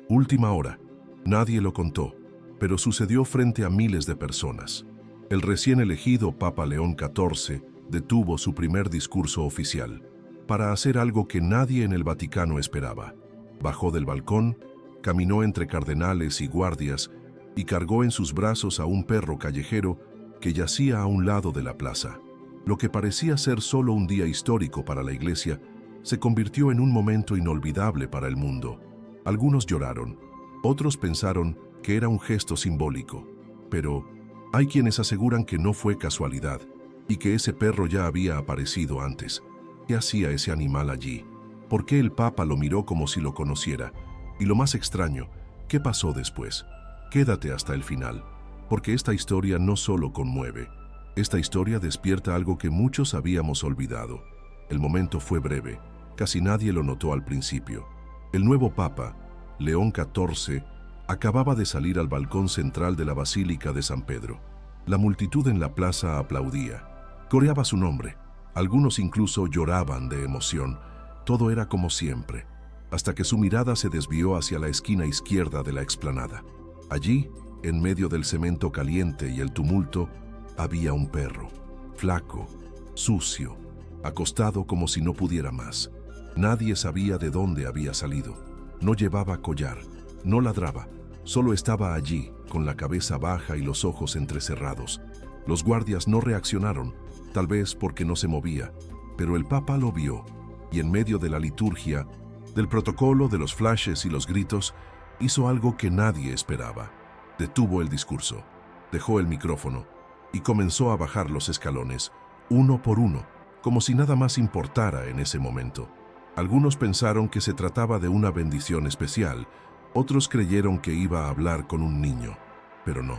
Última hora. Nadie lo contó, pero sucedió frente a miles de personas. El recién elegido Papa León XIV detuvo su primer discurso oficial para hacer algo que nadie en el Vaticano esperaba. Bajó del balcón, caminó entre cardenales y guardias y cargó en sus brazos a un perro callejero que yacía a un lado de la plaza. Lo que parecía ser solo un día histórico para la Iglesia se convirtió en un momento inolvidable para el mundo. Algunos lloraron, otros pensaron que era un gesto simbólico, pero hay quienes aseguran que no fue casualidad y que ese perro ya había aparecido antes. ¿Qué hacía ese animal allí? ¿Por qué el Papa lo miró como si lo conociera? Y lo más extraño, ¿qué pasó después? Quédate hasta el final, porque esta historia no solo conmueve, esta historia despierta algo que muchos habíamos olvidado. El momento fue breve, casi nadie lo notó al principio. El nuevo Papa, León XIV, acababa de salir al balcón central de la Basílica de San Pedro. La multitud en la plaza aplaudía, coreaba su nombre, algunos incluso lloraban de emoción. Todo era como siempre, hasta que su mirada se desvió hacia la esquina izquierda de la explanada. Allí, en medio del cemento caliente y el tumulto, había un perro, flaco, sucio, acostado como si no pudiera más. Nadie sabía de dónde había salido. No llevaba collar, no ladraba, solo estaba allí, con la cabeza baja y los ojos entrecerrados. Los guardias no reaccionaron, tal vez porque no se movía, pero el Papa lo vio, y en medio de la liturgia, del protocolo, de los flashes y los gritos, hizo algo que nadie esperaba. Detuvo el discurso, dejó el micrófono y comenzó a bajar los escalones, uno por uno, como si nada más importara en ese momento. Algunos pensaron que se trataba de una bendición especial, otros creyeron que iba a hablar con un niño, pero no.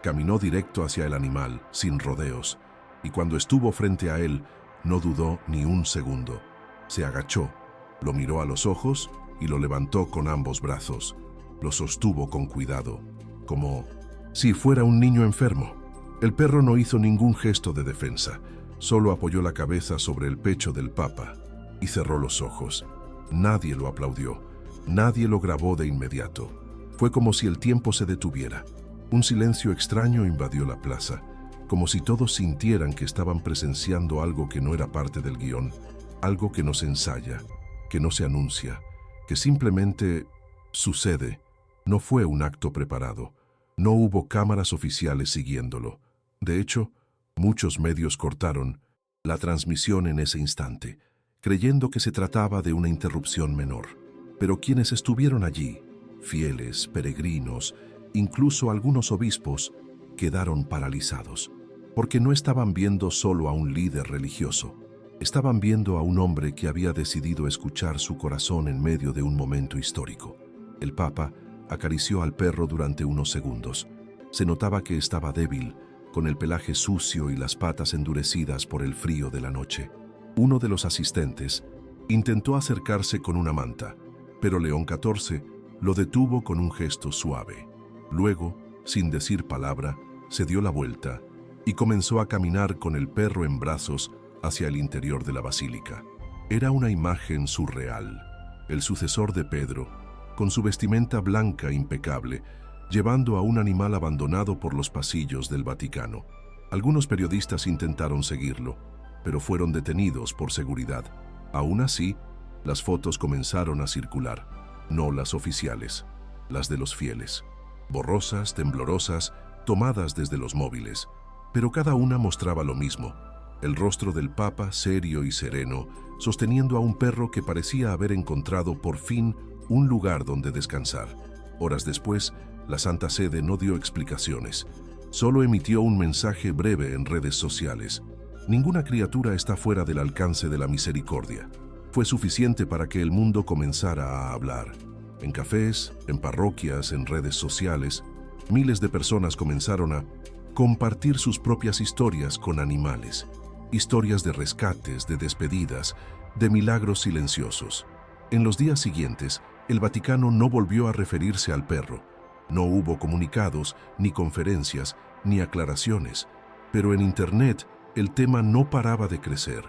Caminó directo hacia el animal, sin rodeos, y cuando estuvo frente a él, no dudó ni un segundo. Se agachó, lo miró a los ojos y lo levantó con ambos brazos. Lo sostuvo con cuidado, como si fuera un niño enfermo. El perro no hizo ningún gesto de defensa, solo apoyó la cabeza sobre el pecho del Papa y cerró los ojos. Nadie lo aplaudió, nadie lo grabó de inmediato. Fue como si el tiempo se detuviera. Un silencio extraño invadió la plaza, como si todos sintieran que estaban presenciando algo que no era parte del guión, algo que no se ensaya, que no se anuncia, que simplemente sucede. No fue un acto preparado, no hubo cámaras oficiales siguiéndolo. De hecho, muchos medios cortaron la transmisión en ese instante, creyendo que se trataba de una interrupción menor. Pero quienes estuvieron allí, fieles, peregrinos, incluso algunos obispos, quedaron paralizados, porque no estaban viendo solo a un líder religioso, estaban viendo a un hombre que había decidido escuchar su corazón en medio de un momento histórico. El Papa acarició al perro durante unos segundos. Se notaba que estaba débil, con el pelaje sucio y las patas endurecidas por el frío de la noche. Uno de los asistentes intentó acercarse con una manta, pero León XIV lo detuvo con un gesto suave. Luego, sin decir palabra, se dio la vuelta y comenzó a caminar con el perro en brazos hacia el interior de la basílica. Era una imagen surreal. El sucesor de Pedro, con su vestimenta blanca impecable, llevando a un animal abandonado por los pasillos del Vaticano. Algunos periodistas intentaron seguirlo, pero fueron detenidos por seguridad. Aún así, las fotos comenzaron a circular, no las oficiales, las de los fieles. Borrosas, temblorosas, tomadas desde los móviles, pero cada una mostraba lo mismo: el rostro del Papa serio y sereno, sosteniendo a un perro que parecía haber encontrado por fin un lugar donde descansar. Horas después, la Santa Sede no dio explicaciones, solo emitió un mensaje breve en redes sociales. Ninguna criatura está fuera del alcance de la misericordia. Fue suficiente para que el mundo comenzara a hablar. En cafés, en parroquias, en redes sociales, miles de personas comenzaron a compartir sus propias historias con animales. Historias de rescates, de despedidas, de milagros silenciosos. En los días siguientes, el Vaticano no volvió a referirse al perro. No hubo comunicados, ni conferencias, ni aclaraciones. Pero en Internet, el tema no paraba de crecer.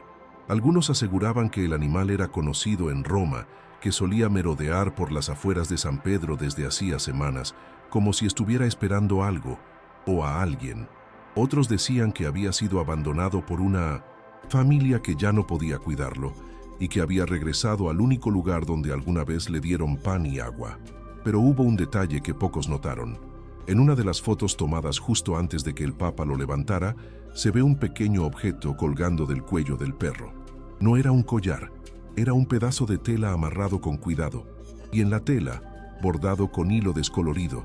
Algunos aseguraban que el animal era conocido en Roma, que solía merodear por las afueras de San Pedro desde hacía semanas, como si estuviera esperando algo o a alguien. Otros decían que había sido abandonado por una familia que ya no podía cuidarlo y que había regresado al único lugar donde alguna vez le dieron pan y agua. Pero hubo un detalle que pocos notaron. En una de las fotos tomadas justo antes de que el Papa lo levantara, se ve un pequeño objeto colgando del cuello del perro. No era un collar, era un pedazo de tela amarrado con cuidado, y en la tela, bordado con hilo descolorido,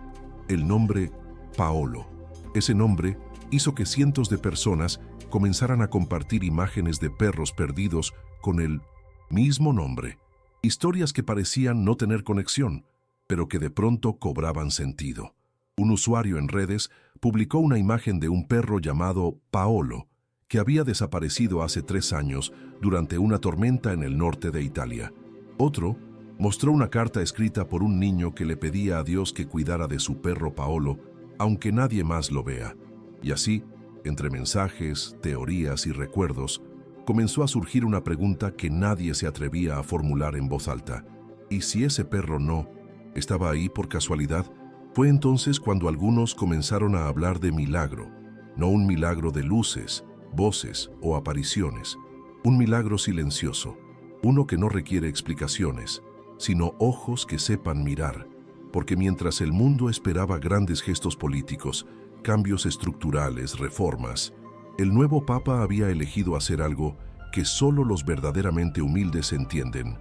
el nombre Paolo. Ese nombre hizo que cientos de personas comenzaran a compartir imágenes de perros perdidos con el mismo nombre. Historias que parecían no tener conexión, pero que de pronto cobraban sentido. Un usuario en redes publicó una imagen de un perro llamado Paolo, que había desaparecido hace 3 años durante una tormenta en el norte de Italia. Otro mostró una carta escrita por un niño que le pedía a Dios que cuidara de su perro Paolo, aunque nadie más lo vea. Y así, entre mensajes, teorías y recuerdos, comenzó a surgir una pregunta que nadie se atrevía a formular en voz alta. ¿Y si ese perro no estaba ahí por casualidad? Fue entonces cuando algunos comenzaron a hablar de milagro, no un milagro de luces, voces o apariciones, un milagro silencioso, uno que no requiere explicaciones, sino ojos que sepan mirar, porque mientras el mundo esperaba grandes gestos políticos, cambios estructurales, reformas, el nuevo Papa había elegido hacer algo que solo los verdaderamente humildes entienden: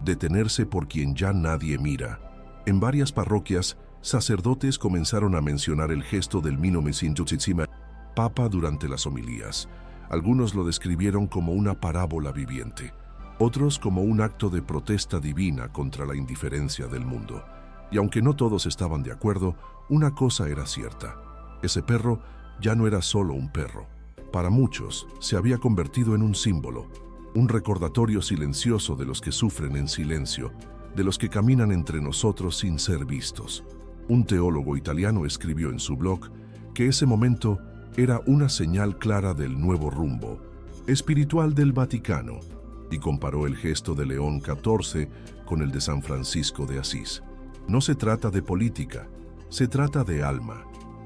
detenerse por quien ya nadie mira. En varias parroquias, sacerdotes comenzaron a mencionar el gesto del Papa durante las homilías. Algunos lo describieron como una parábola viviente, otros como un acto de protesta divina contra la indiferencia del mundo. Y aunque no todos estaban de acuerdo, una cosa era cierta: ese perro ya no era solo un perro. Para muchos, se había convertido en un símbolo, un recordatorio silencioso de los que sufren en silencio, de los que caminan entre nosotros sin ser vistos. Un teólogo italiano escribió en su blog que ese momento era una señal clara del nuevo rumbo espiritual del Vaticano, y comparó el gesto de León XIV con el de San Francisco de Asís. No se trata de política, se trata de alma,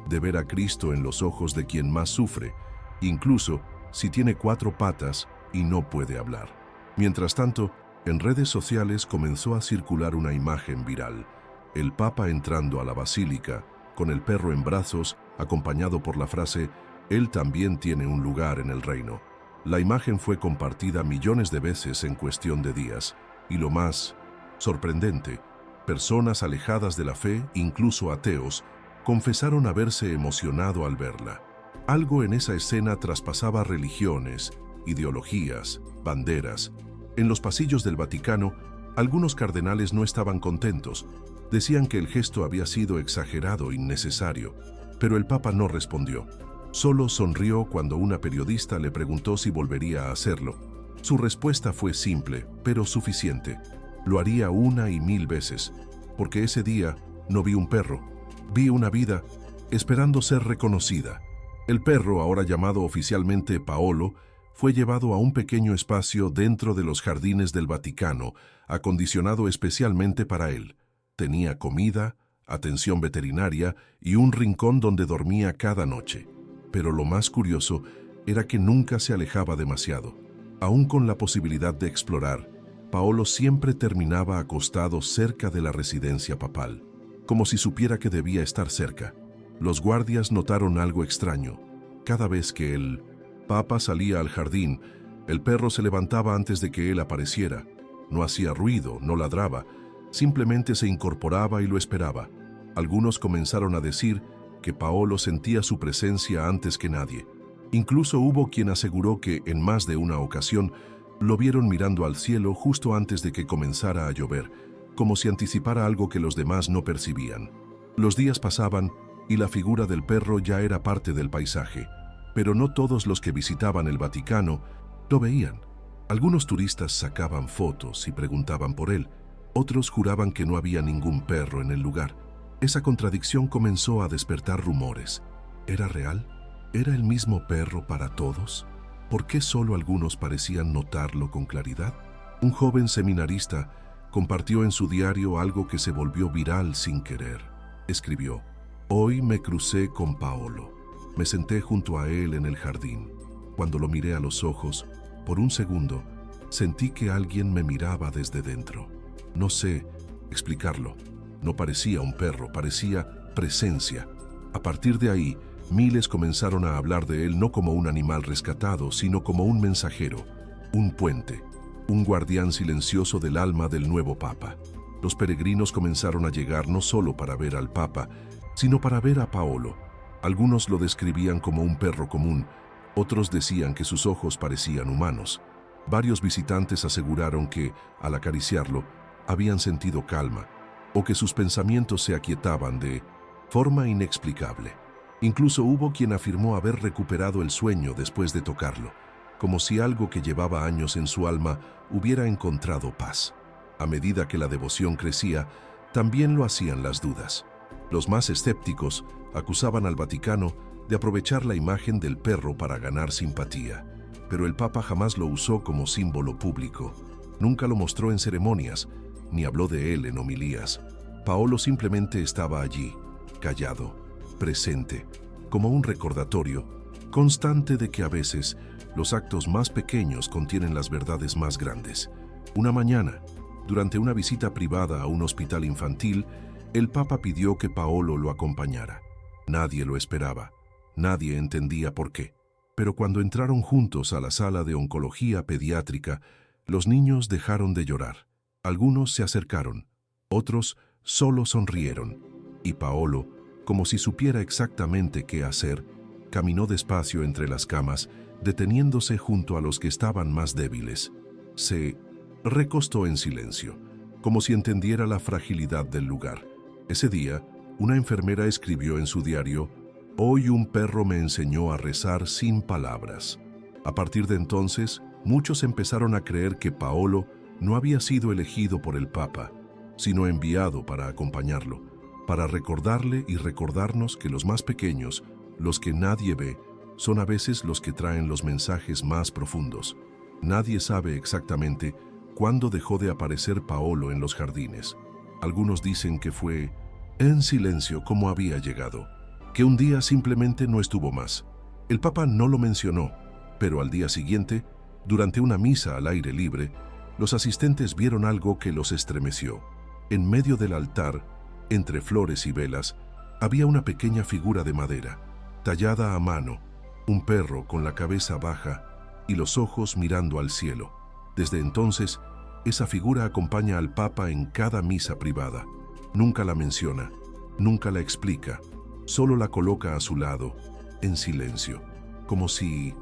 de ver a Cristo en los ojos de quien más sufre, incluso si tiene 4 patas y no puede hablar. Mientras tanto, en redes sociales comenzó a circular una imagen viral: el Papa entrando a la basílica, con el perro en brazos, acompañado por la frase «Él también tiene un lugar en el reino». La imagen fue compartida millones de veces en cuestión de días, y lo más sorprendente, personas alejadas de la fe, incluso ateos, confesaron haberse emocionado al verla. Algo en esa escena traspasaba religiones, ideologías, banderas. En los pasillos del Vaticano, algunos cardenales no estaban contentos. Decían que el gesto había sido exagerado, innecesario, pero el Papa no respondió. Solo sonrió cuando una periodista le preguntó si volvería a hacerlo. Su respuesta fue simple, pero suficiente: lo haría 1 y 1000 veces, porque ese día no vi un perro, vi una vida esperando ser reconocida. El perro, ahora llamado oficialmente Paolo, fue llevado a un pequeño espacio dentro de los jardines del Vaticano, acondicionado especialmente para él. Tenía comida, atención veterinaria y un rincón donde dormía cada noche. Pero lo más curioso era que nunca se alejaba demasiado. Aún con la posibilidad de explorar, Paolo siempre terminaba acostado cerca de la residencia papal, como si supiera que debía estar cerca. Los guardias notaron algo extraño. Cada vez que el Papa salía al jardín, el perro se levantaba antes de que él apareciera. No hacía ruido, no ladraba, simplemente se incorporaba y lo esperaba. Algunos comenzaron a decir que Paolo sentía su presencia antes que nadie. Incluso hubo quien aseguró que, en más de una ocasión, lo vieron mirando al cielo justo antes de que comenzara a llover, como si anticipara algo que los demás no percibían. Los días pasaban y la figura del perro ya era parte del paisaje, pero no todos los que visitaban el Vaticano lo veían. Algunos turistas sacaban fotos y preguntaban por él, otros juraban que no había ningún perro en el lugar. Esa contradicción comenzó a despertar rumores. ¿Era real? ¿Era el mismo perro para todos? ¿Por qué solo algunos parecían notarlo con claridad? Un joven seminarista compartió en su diario algo que se volvió viral sin querer. Escribió: «Hoy me crucé con Paolo. Me senté junto a él en el jardín. Cuando lo miré a los ojos, por un segundo, sentí que alguien me miraba desde dentro. No sé explicarlo. No parecía un perro, parecía presencia. A partir de ahí, miles comenzaron a hablar de él no como un animal rescatado, sino como un mensajero, un puente, un guardián silencioso del alma del nuevo Papa. Los peregrinos comenzaron a llegar no solo para ver al Papa, sino para ver a Paolo. Algunos lo describían como un perro común, otros decían que sus ojos parecían humanos. Varios visitantes aseguraron que, al acariciarlo, habían sentido calma, o que sus pensamientos se aquietaban de forma inexplicable. Incluso hubo quien afirmó haber recuperado el sueño después de tocarlo, como si algo que llevaba años en su alma hubiera encontrado paz. A medida que la devoción crecía, también lo hacían las dudas. Los más escépticos acusaban al Vaticano de aprovechar la imagen del perro para ganar simpatía, pero el Papa jamás lo usó como símbolo público. Nunca lo mostró en ceremonias, ni habló de él en homilías. Paolo simplemente estaba allí, callado, presente, como un recordatorio constante de que a veces los actos más pequeños contienen las verdades más grandes. Una mañana, durante una visita privada a un hospital infantil, el Papa pidió que Paolo lo acompañara. Nadie lo esperaba, nadie entendía por qué. Pero cuando entraron juntos a la sala de oncología pediátrica, los niños dejaron de llorar. Algunos se acercaron, otros solo sonrieron, y Paolo, como si supiera exactamente qué hacer, caminó despacio entre las camas, deteniéndose junto a los que estaban más débiles. Se recostó en silencio, como si entendiera la fragilidad del lugar. Ese día, una enfermera escribió en su diario: «Hoy un perro me enseñó a rezar sin palabras». A partir de entonces, muchos empezaron a creer que Paolo no había sido elegido por el Papa, sino enviado para acompañarlo, para recordarle y recordarnos que los más pequeños, los que nadie ve, son a veces los que traen los mensajes más profundos. Nadie sabe exactamente cuándo dejó de aparecer Paolo en los jardines. Algunos dicen que fue en silencio como había llegado, que un día simplemente no estuvo más. El Papa no lo mencionó, pero al día siguiente, durante una misa al aire libre, los asistentes vieron algo que los estremeció. En medio del altar, entre flores y velas, había una pequeña figura de madera, tallada a mano, un perro con la cabeza baja y los ojos mirando al cielo. Desde entonces, esa figura acompaña al Papa en cada misa privada. Nunca la menciona, nunca la explica, solo la coloca a su lado, en silencio, como si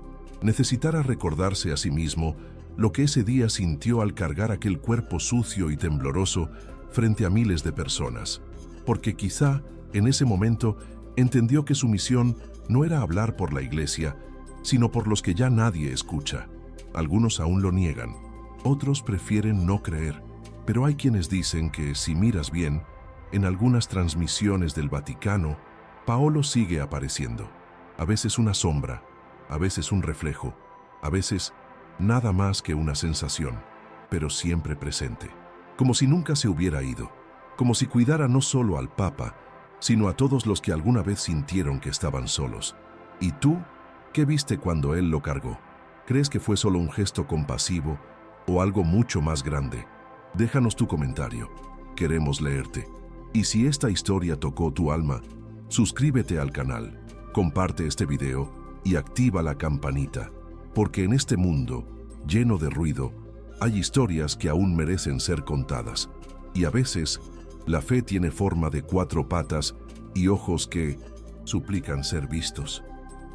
necesitara recordarse a sí mismo lo que ese día sintió al cargar aquel cuerpo sucio y tembloroso frente a miles de personas, porque quizá en ese momento entendió que su misión no era hablar por la Iglesia, sino por los que ya nadie escucha. Algunos aún lo niegan, otros prefieren no creer, pero hay quienes dicen que si miras bien, en algunas transmisiones del Vaticano, Paolo sigue apareciendo, a veces una sombra, a veces un reflejo, a veces nada más que una sensación, pero siempre presente, como si nunca se hubiera ido, como si cuidara no solo al Papa, sino a todos los que alguna vez sintieron que estaban solos. ¿Y tú? ¿Qué viste cuando él lo cargó? ¿Crees que fue solo un gesto compasivo o algo mucho más grande? Déjanos tu comentario. Queremos leerte. Y si esta historia tocó tu alma, suscríbete al canal, comparte este video y activa la campanita, porque en este mundo lleno de ruido hay historias que aún merecen ser contadas. Y a veces, la fe tiene forma de 4 patas y ojos que suplican ser vistos.